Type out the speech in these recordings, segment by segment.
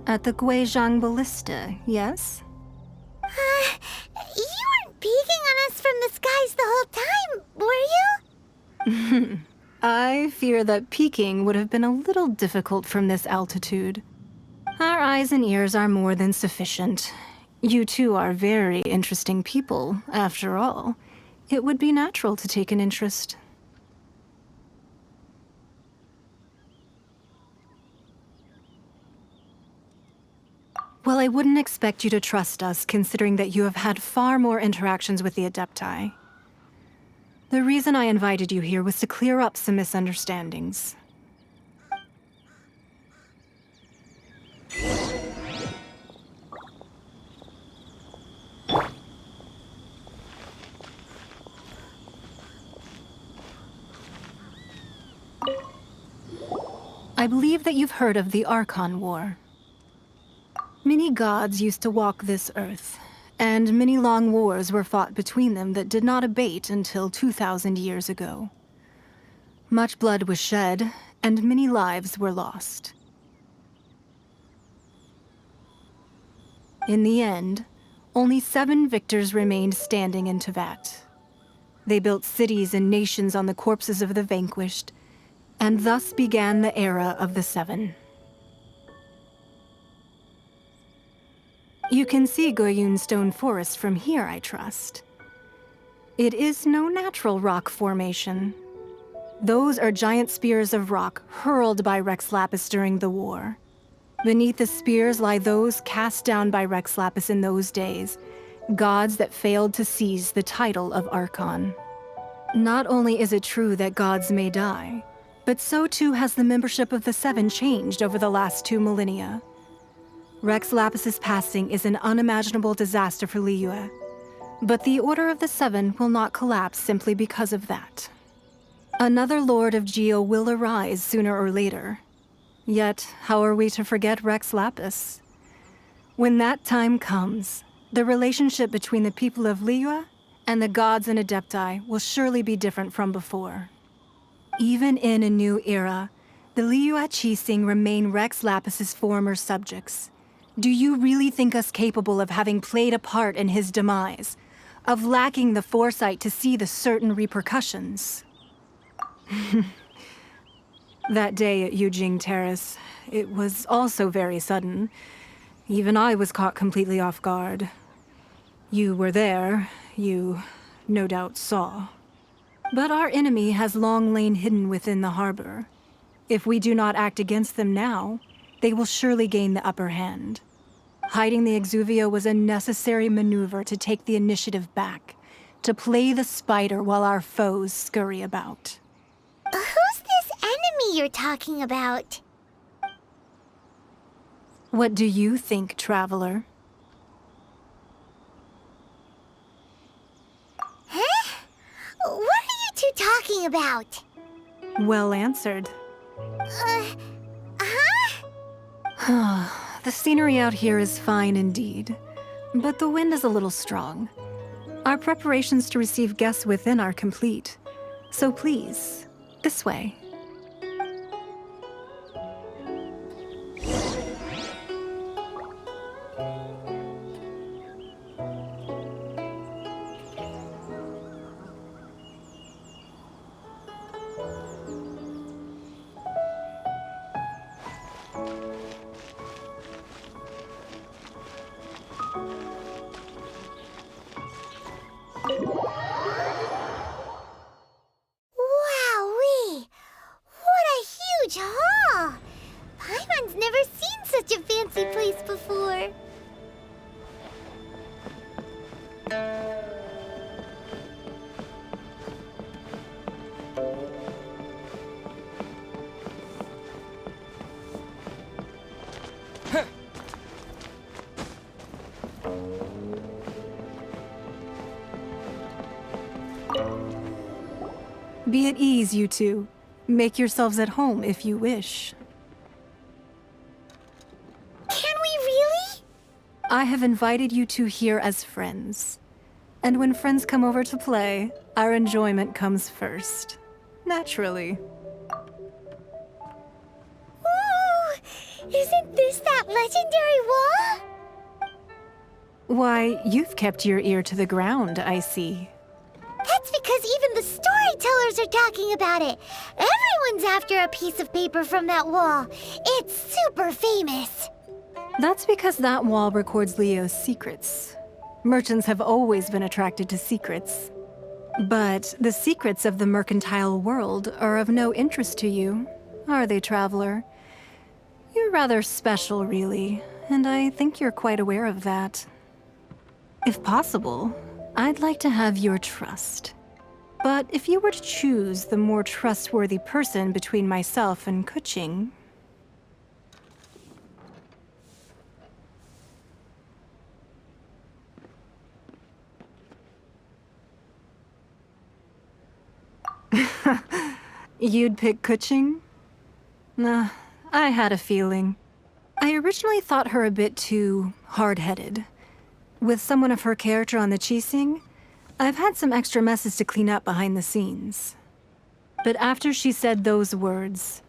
At the Guizhang Ballista, yes? You weren't peeking on us from the skies the whole time, were you? I fear that peeking would have been a little difficult from this altitude. Our eyes and ears are more than sufficient. You two are very interesting people, after all. It would be natural to take an interest. Well, I wouldn't expect you to trust us, considering that you have had far more interactions with the Adepti. The reason I invited you here was to clear up some misunderstandings. I believe that you've heard of the Archon War. Many gods used to walk this earth, and many long wars were fought between them that did not abate until 2,000 years ago. Much blood was shed, and many lives were lost. In the end, only 7 victors remained standing in Teyvat. They built cities and nations on the corpses of the vanquished, and thus began the era of the 7. You can see Goyun Stone Forest from here, I trust. It is no natural rock formation. Those are giant spears of rock hurled by Rex Lapis during the war. Beneath the spears lie those cast down by Rex Lapis in those days, gods that failed to seize the title of Archon. Not only is it true that gods may die, but so too has the membership of the 7 changed over the last 2 millennia. Rex Lapis's passing is an unimaginable disaster for Liyue, but the Order of the 7 will not collapse simply because of that. Another Lord of Geo will arise sooner or later. Yet, how are we to forget Rex Lapis? When that time comes, the relationship between the people of Liyue and the gods and Adepti will surely be different from before. Even in a new era, the Liyue Qixing remain Rex Lapis's former subjects. Do you really think us capable of having played a part in his demise? Of lacking the foresight to see the certain repercussions? That day at Yujing Terrace, it was also very sudden. Even I was caught completely off guard. You were there, you no doubt saw. But our enemy has long lain hidden within the harbor. If we do not act against them now, they will surely gain the upper hand. Hiding the Exuvio was a necessary maneuver to take the initiative back, to play the spider while our foes scurry about. Who's this enemy you're talking about? What do you think, traveler? Huh? What are you two talking about? Well answered. Huh? The scenery out here is fine indeed, but the wind is a little strong. Our preparations to receive guests within are complete, so please, this way. Wowee! What a huge hall! Paimon's never seen such a fancy place before. Be at ease, you two. Make yourselves at home if you wish. Can we really? I have invited you two here as friends. And when friends come over to play, our enjoyment comes first. Naturally. Ooh, Isn't this that legendary wall? Why, you've kept your ear to the ground, I see. That's because even the storytellers are talking about it. Everyone's after a piece of paper from that wall. It's super famous. That's because that wall records Leo's secrets. Merchants have always been attracted to secrets. But the secrets of the mercantile world are of no interest to you, are they, traveler? You're rather special, really, and I think you're quite aware of that. If possible, I'd like to have your trust. But if you were to choose the more trustworthy person between myself and Kuching... You'd pick Kuching? Nah, I had a feeling. I originally thought her a bit too hard-headed. With someone of her character on the Qixing, I've had some extra messes to clean up behind the scenes. But after she said those words,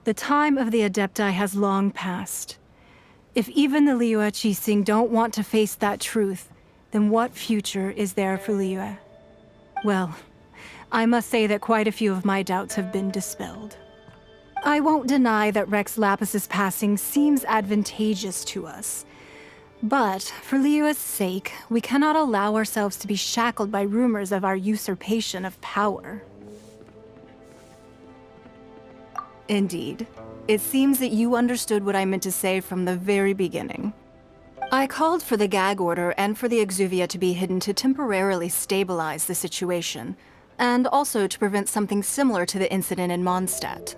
the time of the Adepti has long passed. If even the Liyue Qixing don't want to face that truth, then what future is there for Liyue? Well, I must say that quite a few of my doubts have been dispelled. I won't deny that Rex Lapis's passing seems advantageous to us. But for Liyue's sake, we cannot allow ourselves to be shackled by rumors of our usurpation of power. Indeed. It seems that you understood what I meant to say from the very beginning. I called for the gag order and for the exuvia to be hidden to temporarily stabilize the situation, and also to prevent something similar to the incident in Mondstadt.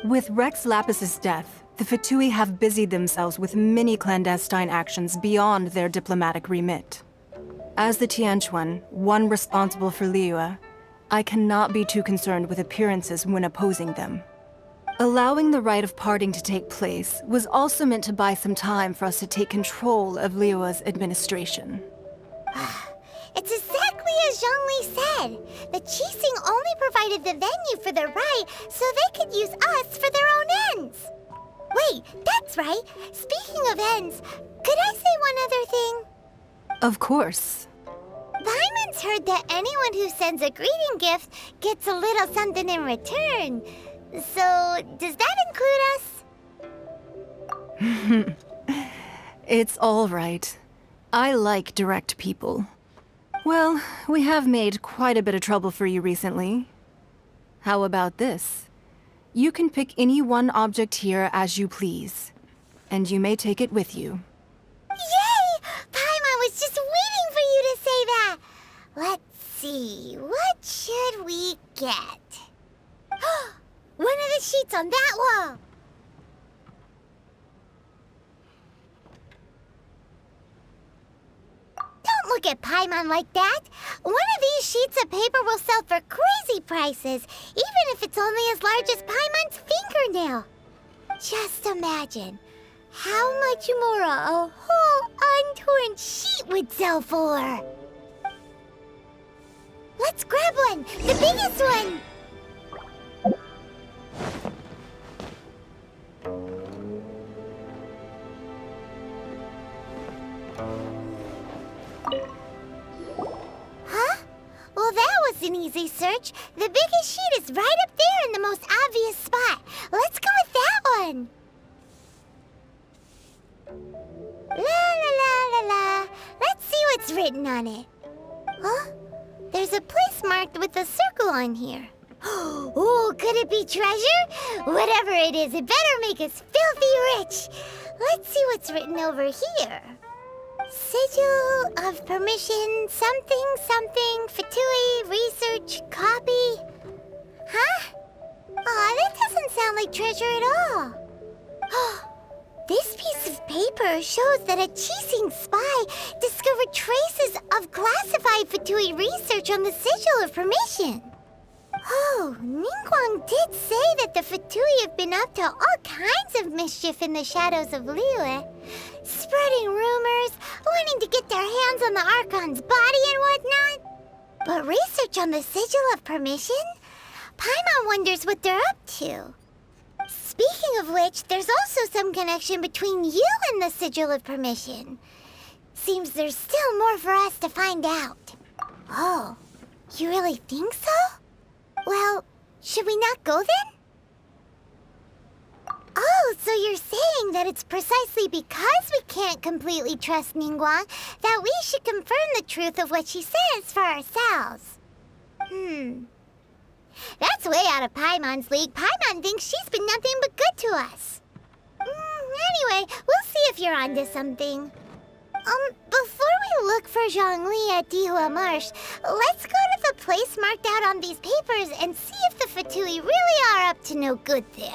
With Rex Lapis's death, the Fatui have busied themselves with many clandestine actions beyond their diplomatic remit. As the Tianquan, one responsible for Liyue, I cannot be too concerned with appearances when opposing them. Allowing the rite of parting to take place was also meant to buy some time for us to take control of Liyue's administration. It's exactly as Zhongli said. The Qixing only provided the venue for their rite so they could use us for their own ends. Wait, that's right. Speaking of ends, could I say one other thing? Of course. Paimon's heard that anyone who sends a greeting gift gets a little something in return. So, does that include us? It's all right. I like direct people. Well, we have made quite a bit of trouble for you recently. How about this? You can pick any one object here as you please, and you may take it with you. Yay! Paimon was just waiting for you to say that! Let's see, what should we get? One of the sheets on that wall! Don't look at Paimon like that! One of these sheets of paper will sell for crazy prices, even if it's only as large as Paimon's fingernail. Just imagine how much more a whole untorn sheet would sell for. Let's grab one, the biggest one! Huh? Well, that was an easy search. The biggest sheet is right up there in the most obvious spot. Let's go with that one. La la la la la. Let's see what's written on it. Huh? There's a place marked with a circle on here. Oh, could it be treasure? Whatever it is, it better make us filthy rich. Let's see what's written over here. Sigil of permission, something, something, Fatui, research, copy. Huh? Aw, that doesn't sound like treasure at all. This piece of paper shows that a Qixing spy discovered traces of classified Fatui research on the Sigil of permission. Oh, Ningguang did say that the Fatui have been up to all kinds of mischief in the shadows of Liyue, spreading rumors, wanting to get their hands on the Archon's body and whatnot. But research on the Sigil of permission? Paimon wonders what they're up to. Speaking of which, there's also some connection between you and the Sigil of Permission. Seems there's still more for us to find out. Oh, you really think so? Well, should we not go then? Oh, so you're saying that it's precisely because we can't completely trust Ningguang that we should confirm the truth of what she says for ourselves. That's way out of Paimon's league. Paimon thinks she's been nothing but good to us. Anyway, we'll see if you're onto something. Before we look for Zhongli at Dihua Marsh, let's go to the place marked out on these papers and see if the Fatui really are up to no good there.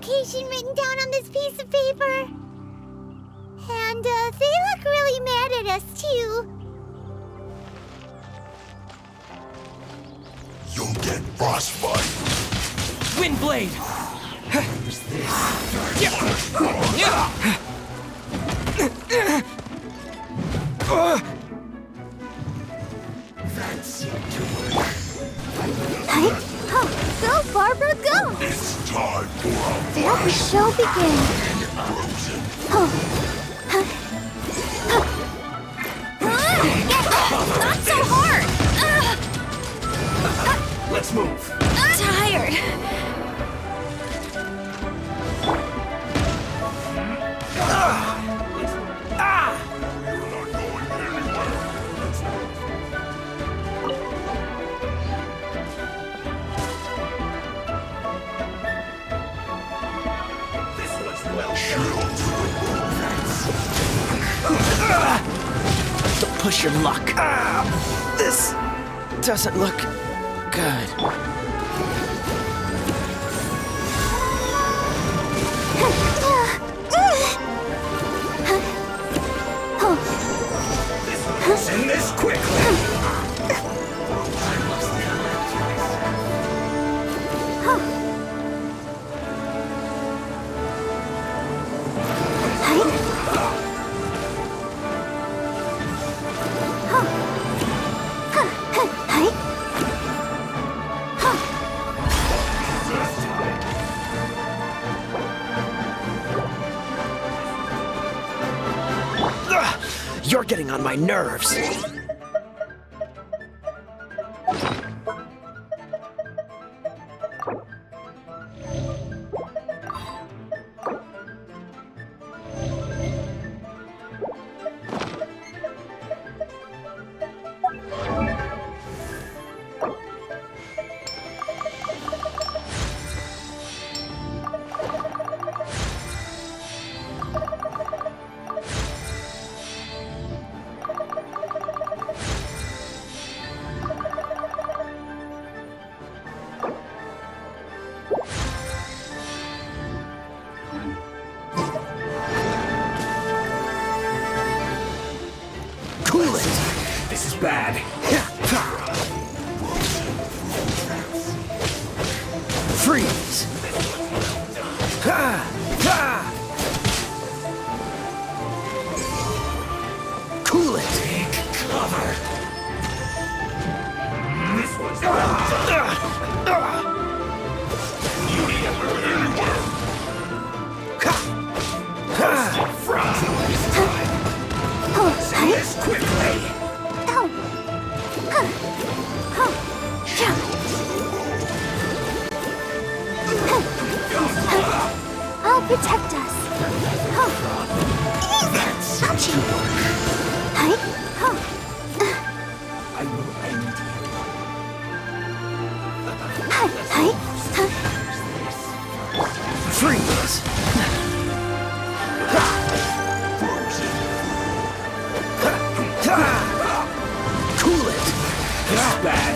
Location written down on this piece of paper. And they look really mad at us too. You'll get frostbite. Windblade! That's it. Go, Barbara, go! It's time for a Let the show begin. Not so hard! Let's move. I'm tired. You're not going anywhere. Don't push your luck. This doesn't look good. Send this quickly! You're getting on my nerves. Cool it! This is bad. Freeze! Cool it! Take cover. This one's You need to move anywhere. From this time. Send this quickly. I'll protect us. That's Ouchie. I will end Freeze! Cool it! this bad.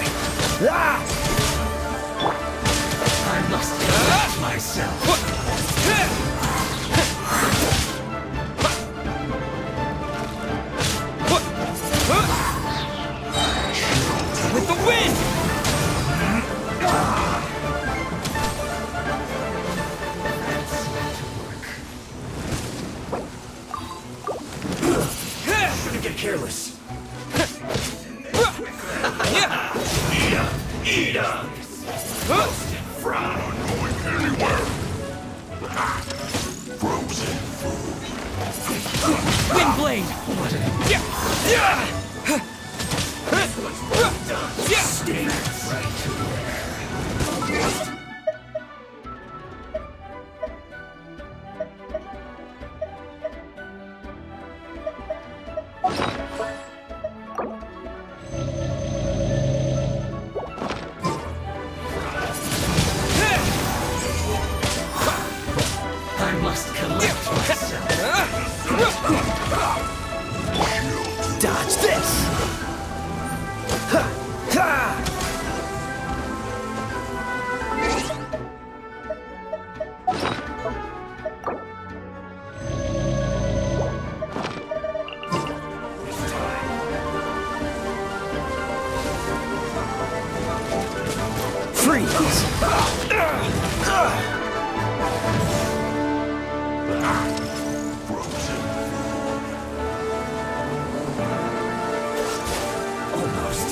I must protect myself. With the wind! Shouldn't get careless. Eat up! Frown on going anywhere. Frozen Wind blade! Stink right I must collect myself. Dodge this! Freeze! Almost.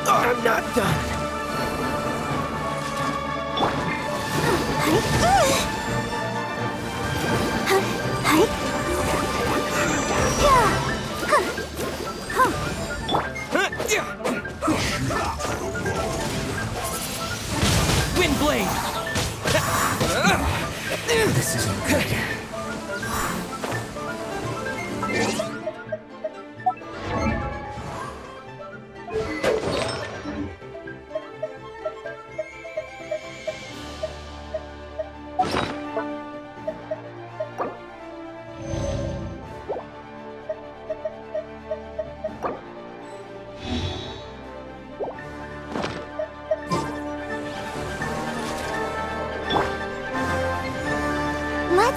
I'm not done. Wind blade! This isn't good.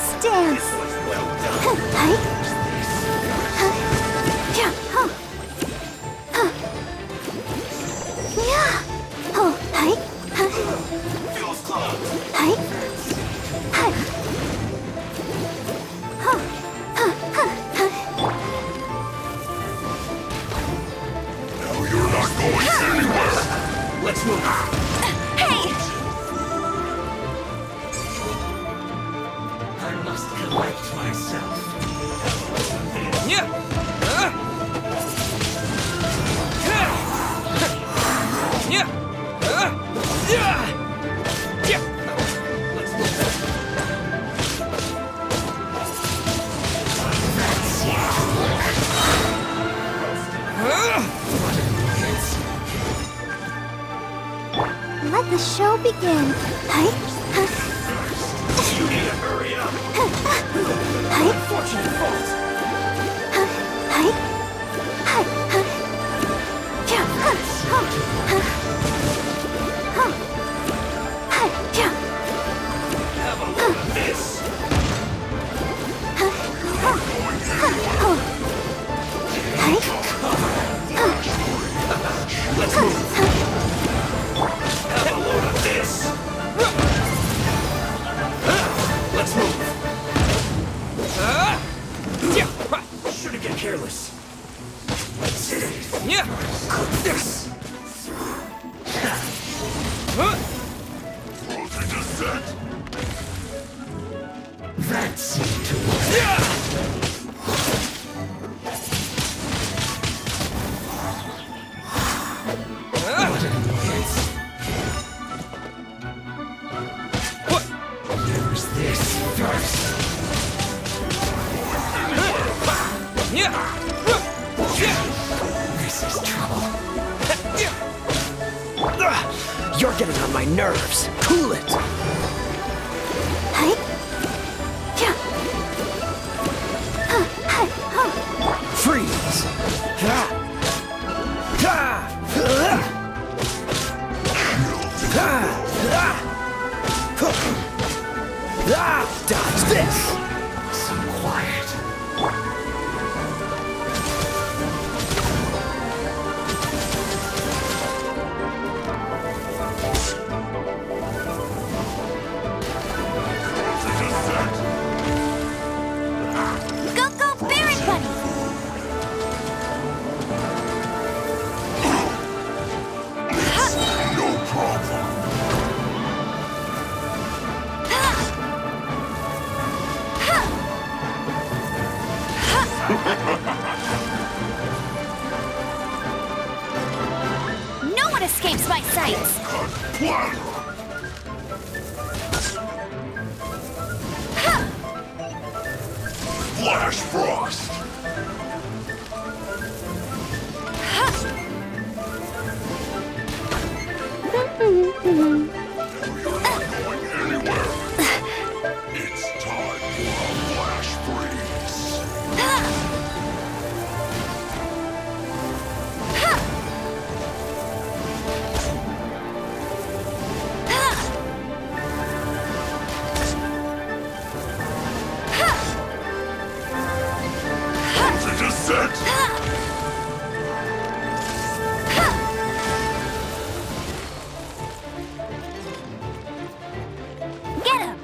Let's dance. Hi. Yeah. Yeah. Oh, hi. Feels close. Hi. Hi. Now you're not going anywhere. Let's move. Hey! I must collect myself. Yeah. Let's move. Let the show begin. Hi. You need to hurry up. Hi. Fortunate fault. Hi. Hi. Yeah. Hi. Yeah. Have a look at this. Let's move. Have a load of this. Let's move. Shouldn't get careless. Yeah. This. Closing the set. That seemed to work. Use this first. This is trouble. You're getting on my nerves. Cool it. Hi. Yeah. Freeze. Dodge this. So quiet. Closing the set. Go, go, Barret Bunny. No problem. No one escapes my sights! Cut plan. Flash frost. You're not going anywhere. It's time for a flash freeze. Closing the set. Get him!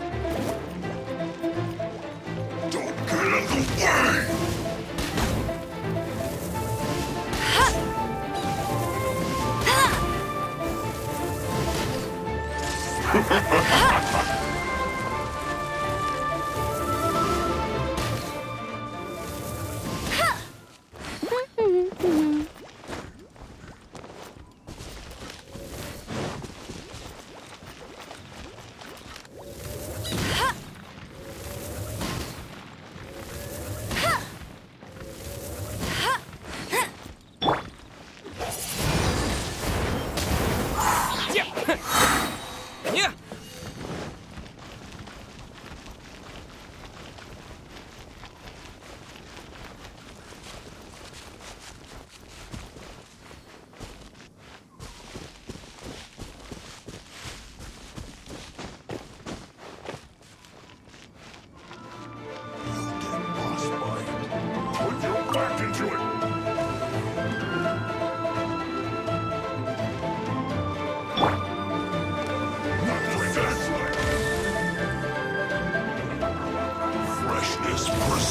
Don't get in the way. Yeah.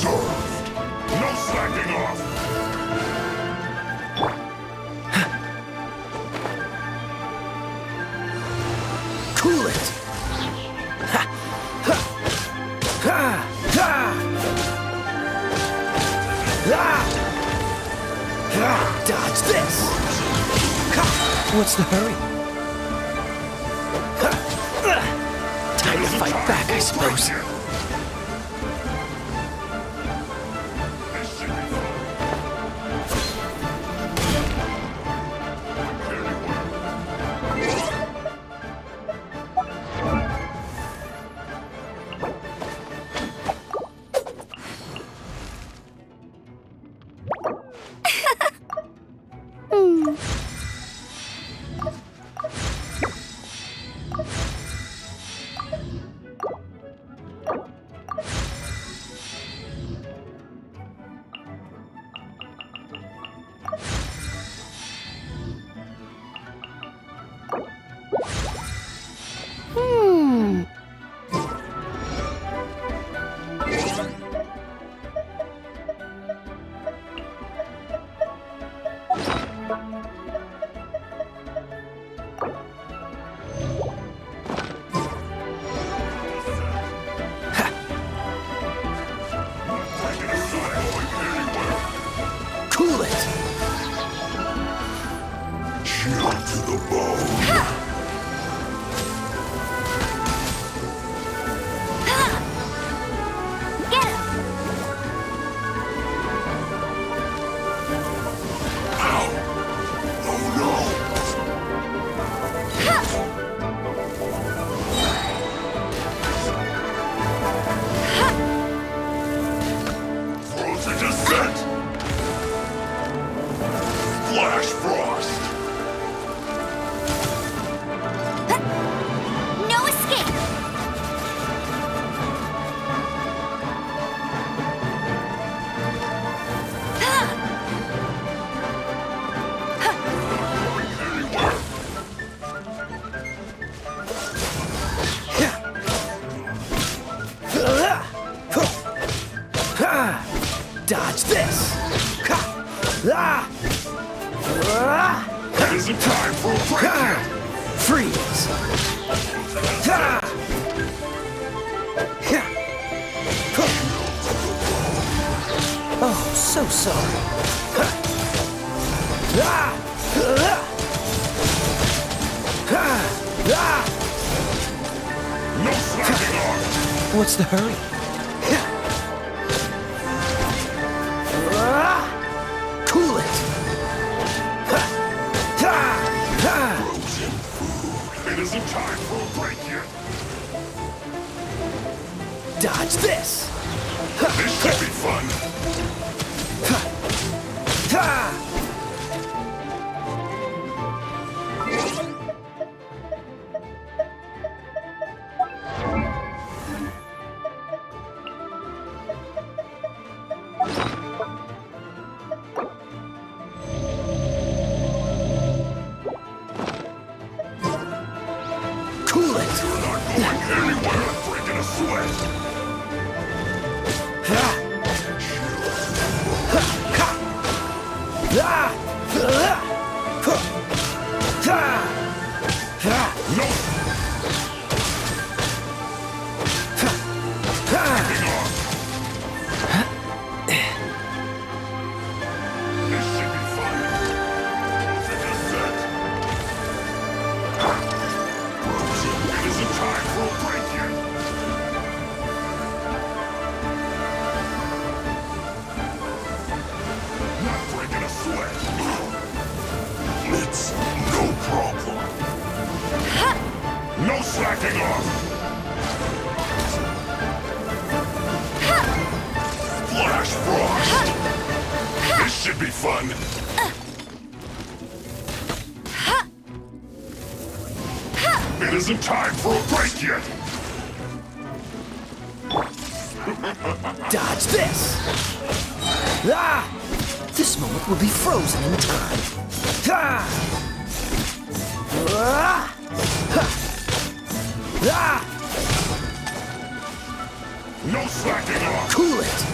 served. No slacking off. Cool it! Ha! Ha! Ha! Ha! Ah! Ah! Dodge this! Ha! What's the hurry? Ha! Ah! Time to fight back, I suppose. Cool it! Chill to the bone. Get him! Ow! Oh no! Frozen descent! Flash frost! No escape! Dodge this! Ha! Ah! Ah! It isn't time for a break Ah! yet! Freeze! Ah! Yeah. Huh. Oh, so sorry. Ha! Ah! Ah! Ah! Ah! No slacking off! What's the hurry? Yeah. Ah! Cool it! Ha! Ah! Ah! Frozen food. It isn't time for a break yet! Dodge this! This should be fun! Ah! Cool it! You're not going anywhere! I'm breaking a sweat! Ah! Ah! Ah! Huh. Ah! Ah! No Ah! slacking off! This should be fun! Frozen descent! Frozen! It isn't time for a break yet! Not breaking a sweat! It's no problem! No slacking off! Flash frost! This should be fun! It isn't time for a break yet! Dodge this! Ah! This moment will be frozen in time. Ah! Ah! Ha! Ah! No slacking off! Cool it!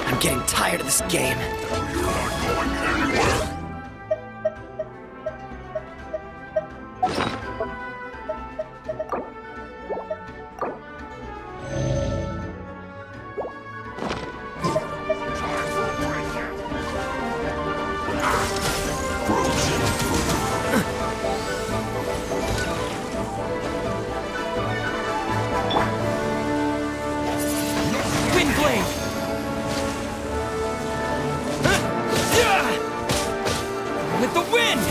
I'm getting tired of this game. You're not going anywhere. Time for a break yet. Frozen Wind blade! With the wind!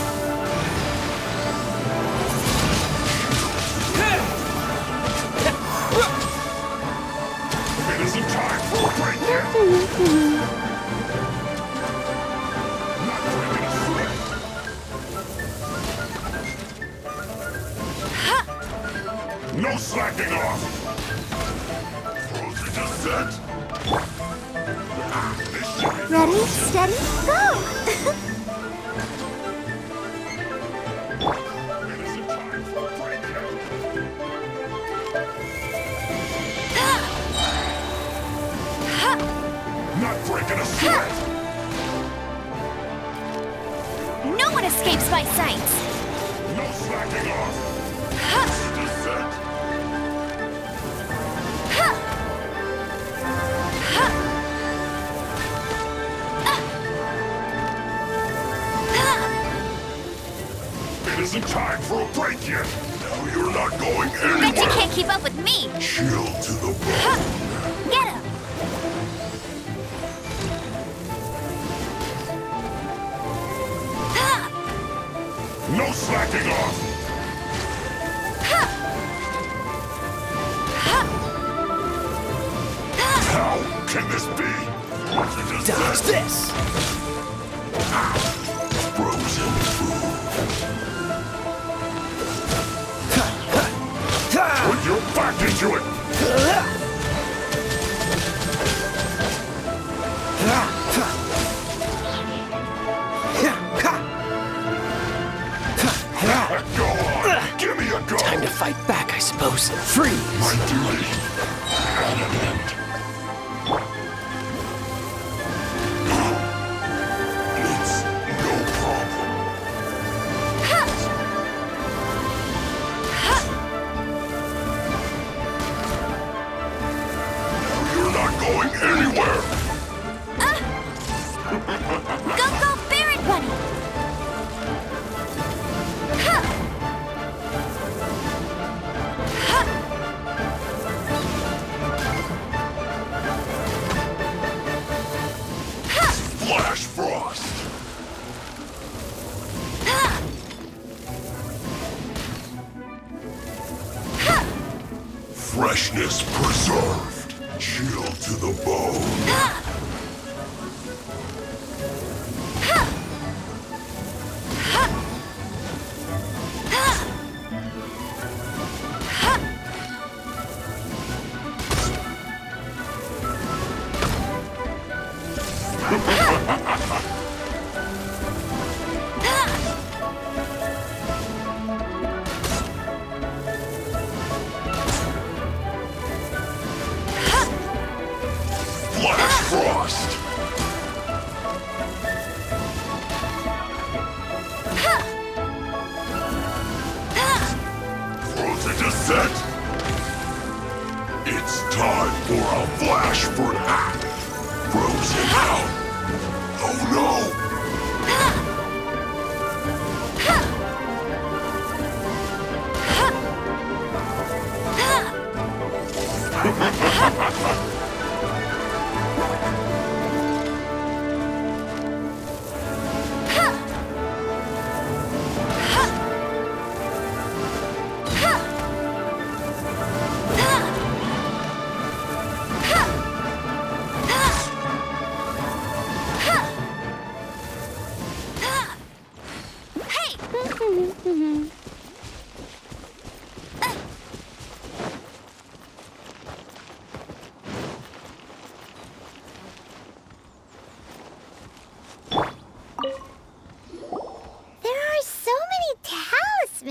It isn't time for a break yet. Not breaking a sweat. No slacking off. Frozen descent. This should be Ready, steady, go! It isn't time for a break yet. Not breaking a sweat. No one escapes my sights! No slacking off. Frozen descent. It isn't time for a break yet. Now you're not going Bet you anywhere. can't keep up with me! Chill to the bone. Get him! No slacking off. How can this be? Frozen Dodge descent. this! Frozen food. Put your back into it. Go on. Give me a go. Time to fight back, I suppose. Freeze! My duty at an end. It's no problem. Now you're not going anywhere. Go, Barret Bunny! Flash Frost. Freshness preserved. Chill to the bone. Flash Frost. Frozen descent. It's time for a flash for act. Frozen out. Oh no.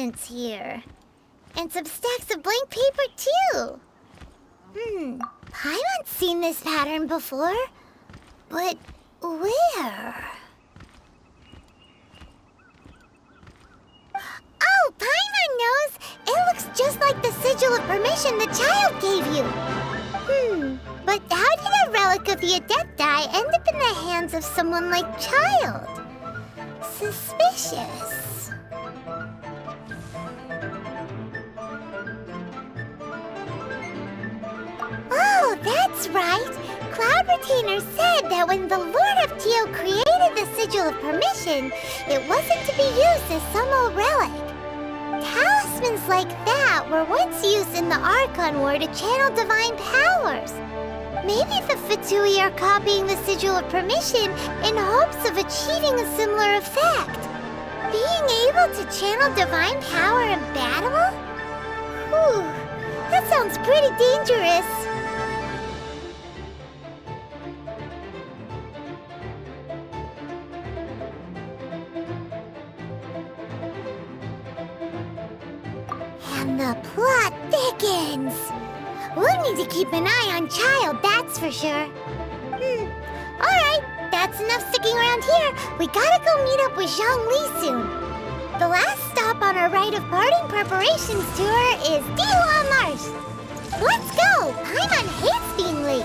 documents here. And some stacks of blank paper, too. Paimon's seen this pattern before. But where? Oh, Paimon knows! It looks just like the sigil of permission the child gave you. But how did a relic of the Adepti end up in the hands of someone like Child? Suspicious. Oh, that's right. Cloud Retainer said that when the Lord of Teal created the Sigil of Permission, it wasn't to be used as some old relic. Talismans like that were once used in the Archon War to channel divine powers. Maybe the Fatui are copying the Sigil of Permission in hopes of achieving a similar effect. Being able to channel divine power in battle? Whew, that sounds pretty dangerous. And the plot thickens. We'll need to keep an eye on Child, that's for sure. Alright, that's enough sticking around here. We gotta go meet up with Zhongli soon. The last stop on our rite of parting preparations tour is Dihua Marsh. Let's go! Paimon hates being late.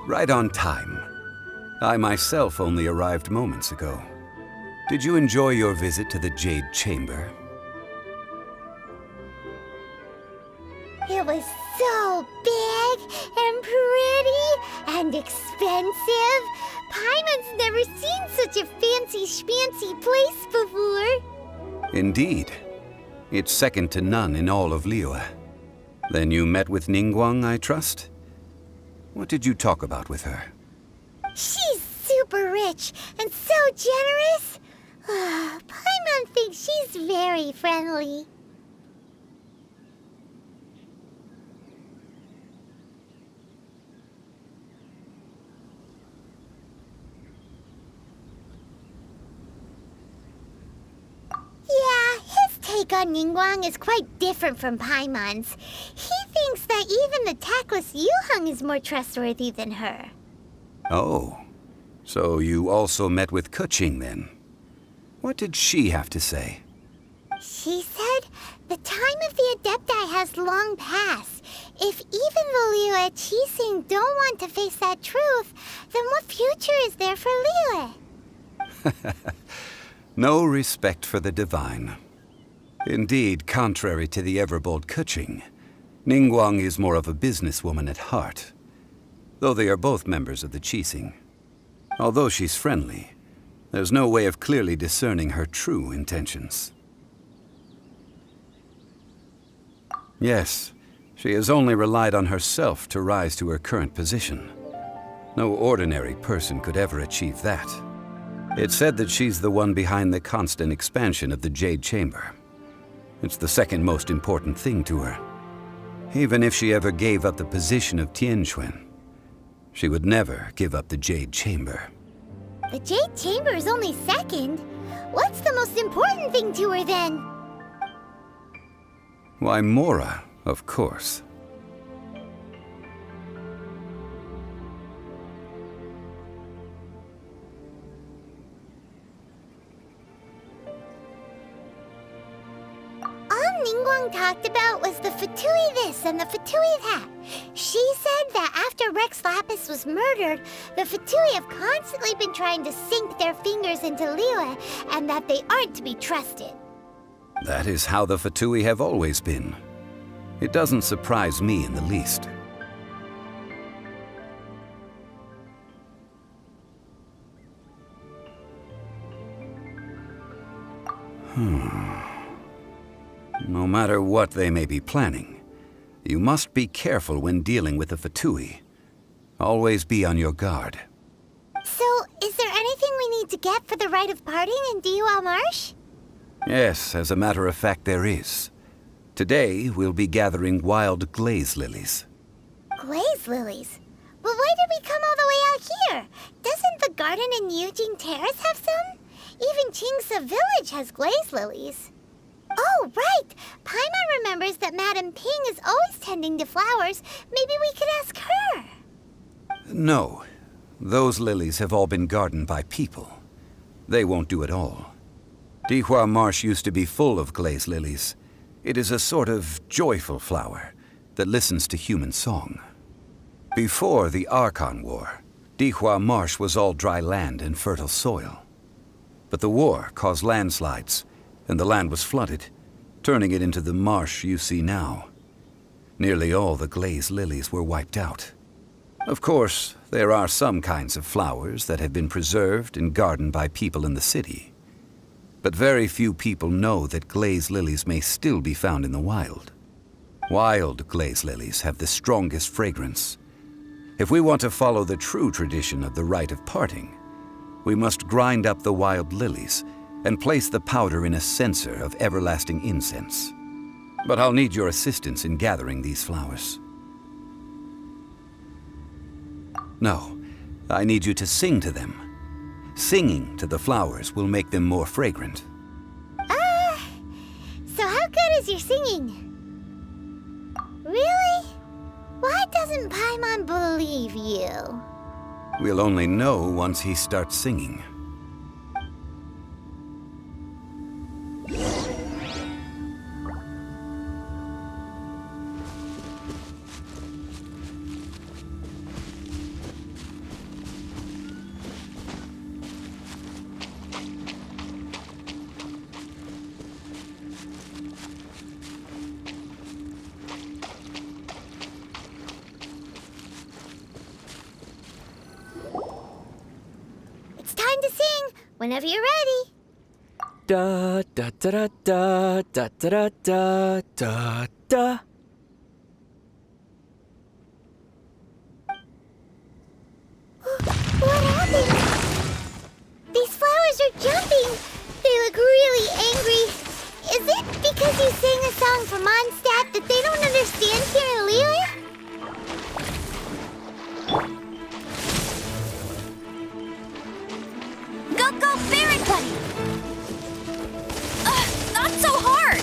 Right on time. I myself only arrived moments ago. Did you enjoy your visit to the Jade Chamber? It was so big and pretty and expensive. Paimon's never seen such a fancy schmancy place before. Indeed. It's second to none in all of Liyue. Then you met with Ningguang, I trust? What did you talk about with her? She's super rich and so generous. Paimon thinks she's very friendly. Yeah, his take on Ningguang is quite different from Paimon's. He thinks that even the tactless Yuheng is more trustworthy than her. Oh, so you also met with Keqing then? What did she have to say? She said the time of the Adepti has long passed. If even the Liyue Qixing don't want to face that truth, then what future is there for Liyue? No respect for the divine. Indeed, contrary to the ever-bold Keqing, Ningguang is more of a businesswoman at heart, though they are both members of the Qixing. Although she's friendly, there's no way of clearly discerning her true intentions. Yes, she has only relied on herself to rise to her current position. No ordinary person could ever achieve that. It's said that she's the one behind the constant expansion of the Jade Chamber. It's the second most important thing to her. Even if she ever gave up the position of Tianquan, she would never give up the Jade Chamber. The Jade Chamber is only second. What's the most important thing to her then? Why, Mora, of course. All Ningguang talked about was the Fatui this and the Fatui that. She said that after Rex Lapis was murdered, the Fatui have constantly been trying to sink their fingers into Liyue, and that they aren't to be trusted. That is how the Fatui have always been. It doesn't surprise me in the least. No matter what they may be planning, you must be careful when dealing with the Fatui. Always be on your guard. So, is there anything we need to get for the rite of parting in Diwa Marsh? Yes, as a matter of fact, there is. Today, we'll be gathering wild glaze lilies. Glaze lilies? But why did we come all the way out here? Doesn't the garden in Eugene Terrace have some? Even Chingsa Village has glaze lilies. Oh, right! Paimon remembers that Madame Ping is always tending to flowers. Maybe we could ask her. No. Those lilies have all been gardened by people. They won't do it all. Dihua Marsh used to be full of glaze lilies. It is a sort of joyful flower that listens to human song. Before the Archon War, Dihua Marsh was all dry land and fertile soil. But the war caused landslides, and the land was flooded, turning it into the marsh you see now. Nearly all the glaze lilies were wiped out. Of course, there are some kinds of flowers that have been preserved and gardened by people in the city. But very few people know that glaze lilies may still be found in the wild. Wild glaze lilies have the strongest fragrance. If we want to follow the true tradition of the rite of parting, we must grind up the wild lilies and place the powder in a censer of everlasting incense. But I'll need your assistance in gathering these flowers. No, I need you to sing to them. Singing to the flowers will make them more fragrant. So how good is your singing? Really? Why doesn't Paimon believe you? We'll only know once he starts singing. Time to sing whenever you're ready. Da da da da da da da da da da. What happened? These flowers are jumping. They look really angry. Is it because you sang a song for Mondstadt that they don't understand here in Liyue? Go, Barret Buddy! Not so hard!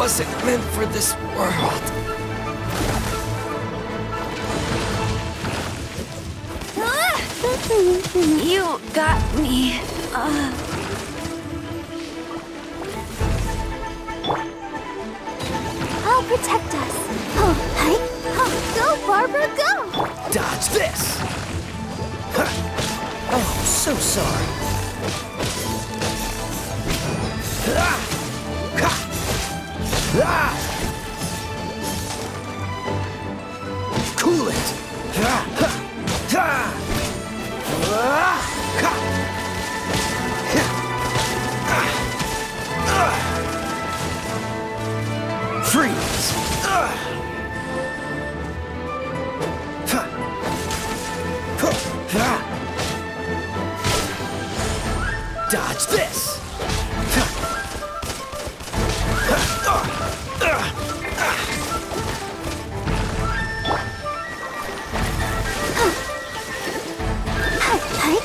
wasn't meant for this world. You got me. I'll protect us. Oh, hi. Oh, go, Barbara, go! Dodge this! Huh. Oh, so sorry. Ah! Ha! Ah! Cool it! Ah! Ha! Ah! Ah! Ha! Ah! Freeze! Ah! Ha! Huh. Ah! Dodge this! Ha! Ha! Hi.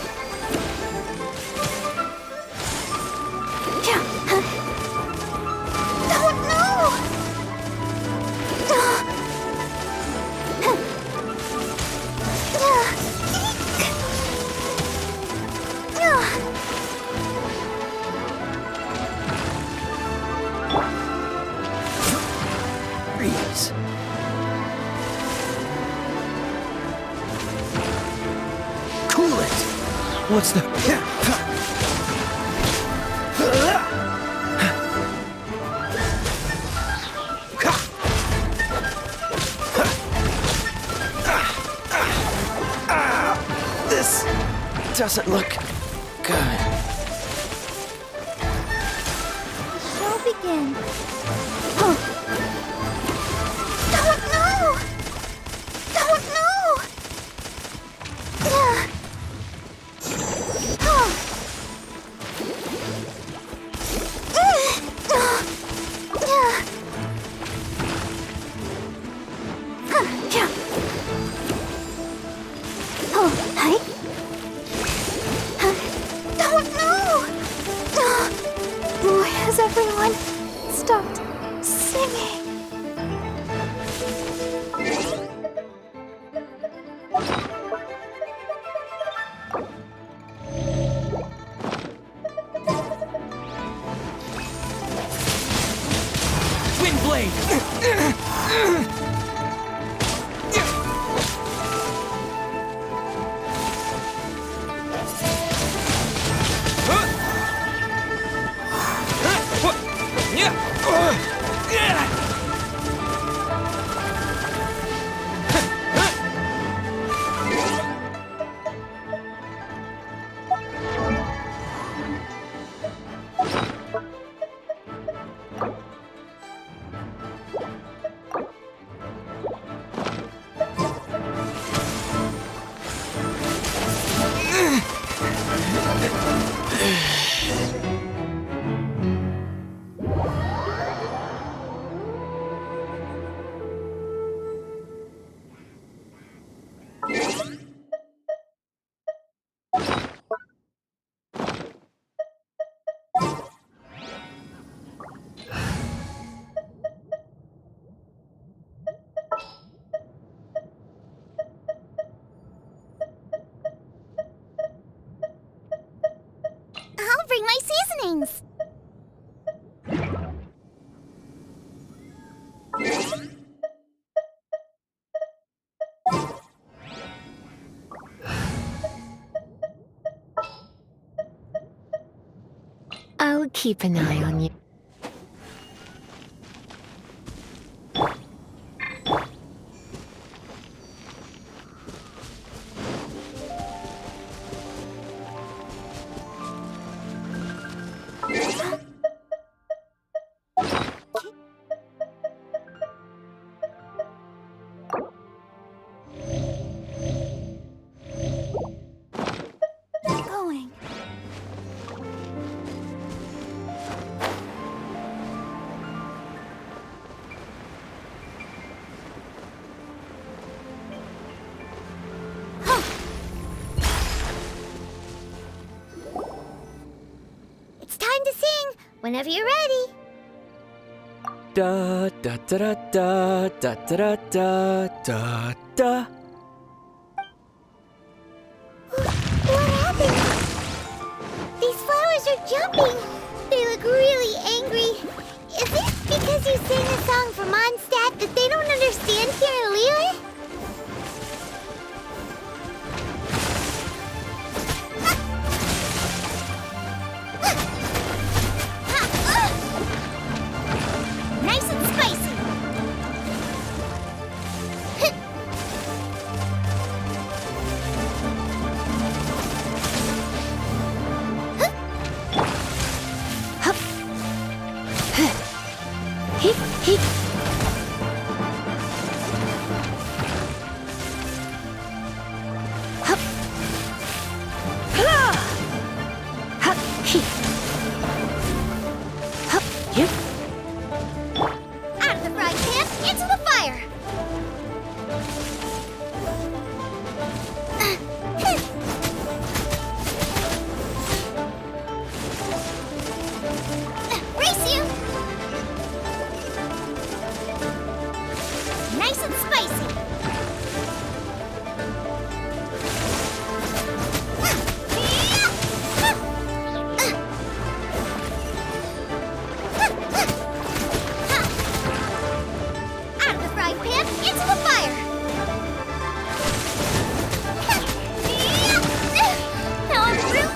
Oh, no! Freeze! Cool it! What's the... This doesn't look good. The show begins. Oh. Don't know! Don't know! Yeah. Oh. Yeah. Yeah. Oh, hi. Don't know! Why has everyone stopped singing? Wind blade! I'll bring my seasonings. I'll keep an eye on you. Going. It's time to sing whenever you're ready. Da da da da da da da da da da. What happened? These flowers are jumping. They look really angry. Is it because you sang a song for Mondstadt that they don't understand here in Liyue? Nice and spicy. Hip, hip. Hup. Ha! Hup, hip. Hup, yep. Out of the frying pan, into the fire. Race you! Nice and spicy. Out of the frying pan, into the fire. Now I'm through.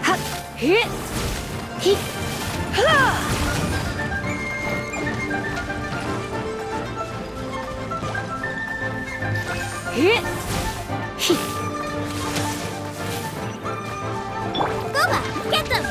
Hup, hit. Hip. Ha! Hit. Hip. Boba, get them!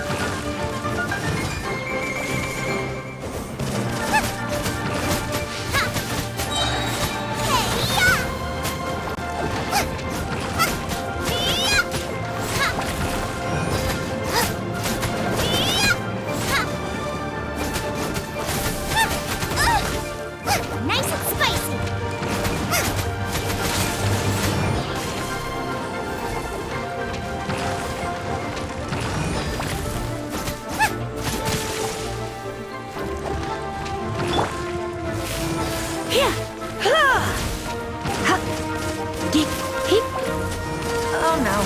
Nice and spicy! Here. Ha! Hup. Dip, hip. Oh no,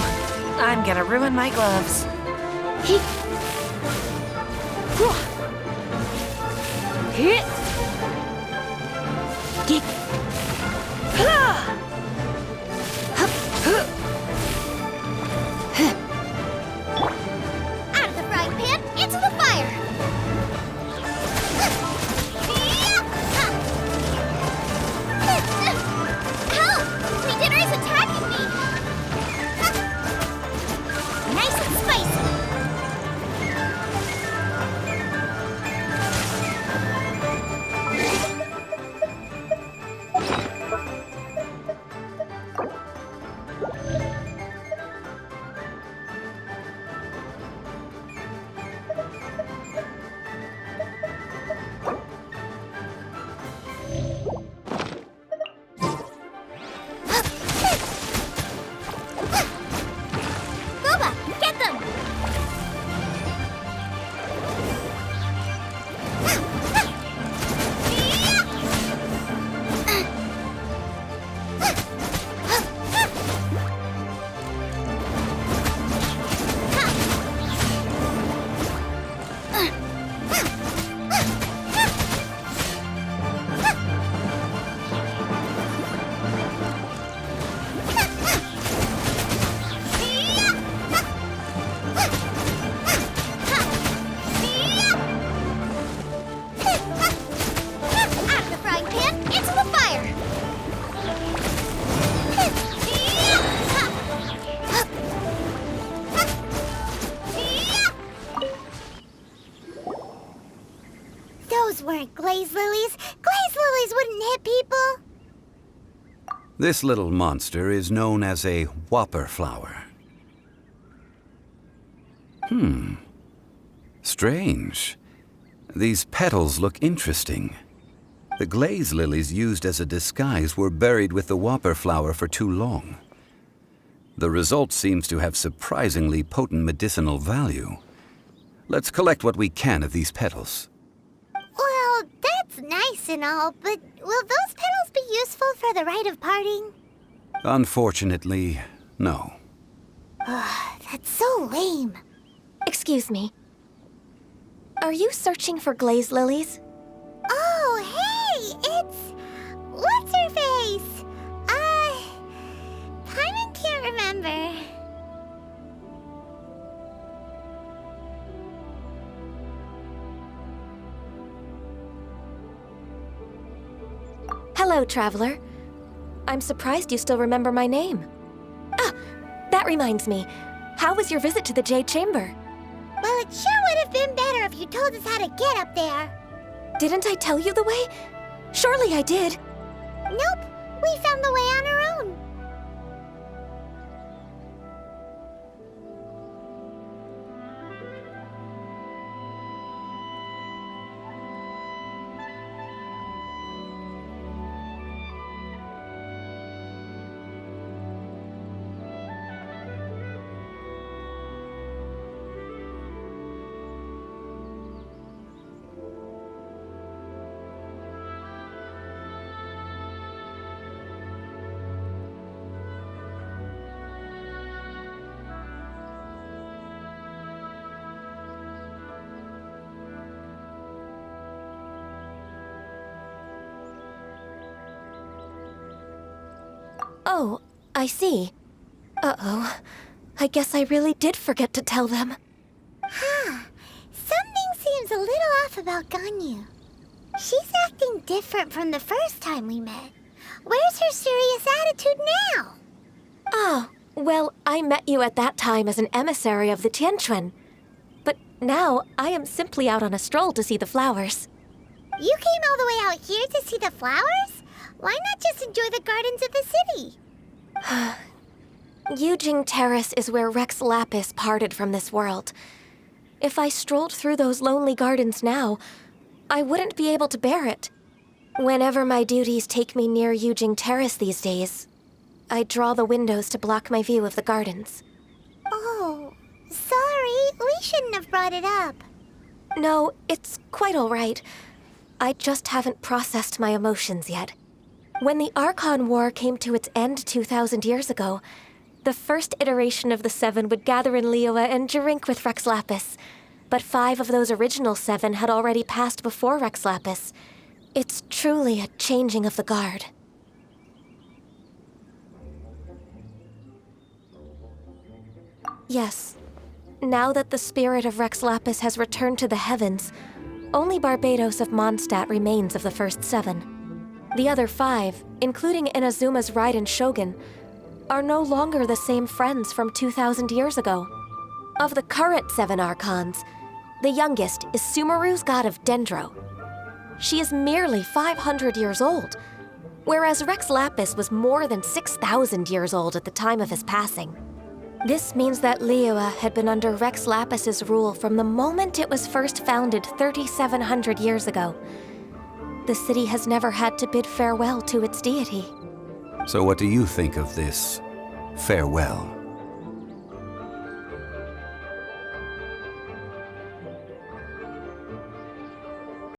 I'm gonna ruin my gloves. Hip. Whoa. Hit. Dip. Ha! Hup. Huh. Huh. Out of the frying pan, into the fire! Help! My dinner is attacking me! Nice and spicy! Boba, get them! Out of the frying pan, into the fire! Those weren't glaze lilies. Glaze lilies wouldn't hit people. This little monster is known as a whopper flower. Strange. These petals look interesting. The glaze lilies used as a disguise were buried with the whopper flower for too long. The result seems to have surprisingly potent medicinal value. Let's collect what we can of these petals. Well, that's nice and all, but will those petals be useful for the rite of parting? Unfortunately, no. That's so lame. Excuse me. Are you searching for glaze lilies? Oh, hey! It's... What's-her-face? Paimon can't remember. Hello, traveler. I'm surprised you still remember my name. Ah, that reminds me. How was your visit to the Jade Chamber? Well, it sure would have been better if you told us how to get up there. Didn't I tell you the way? Surely I did. Nope, we found the way on our own. Oh, I see. Uh-oh. I guess I really did forget to tell them. Something seems a little off about Ganyu. She's acting different from the first time we met. Where's her serious attitude now? Oh, well, I met you at that time as an emissary of the Tianquan. But now I am simply out on a stroll to see the flowers. You came all the way out here to see the flowers? Why not just enjoy the gardens of the city? Yujing Terrace is where Rex Lapis parted from this world. If I strolled through those lonely gardens now, I wouldn't be able to bear it. Whenever my duties take me near Yujing Terrace these days, I draw the windows to block my view of the gardens. Oh, sorry. We shouldn't have brought it up. No, it's quite all right. I just haven't processed my emotions yet. When the Archon War came to its end 2,000 years ago, the first iteration of the Seven would gather in Liyue and drink with Rex Lapis. But 5 of those original 7 had already passed before Rex Lapis. It's truly a changing of the guard. Yes. Now that the spirit of Rex Lapis has returned to the heavens, only Barbados of Mondstadt remains of the first 7. The other 5, including Inazuma's Raiden Shogun, are no longer the same friends from 2,000 years ago. Of the current 7 Archons, the youngest is Sumeru's god of Dendro. She is merely 500 years old, whereas Rex Lapis was more than 6,000 years old at the time of his passing. This means that Liyue had been under Rex Lapis's rule from the moment it was first founded 3,700 years ago. The city has never had to bid farewell to its deity. So what do you think of this farewell?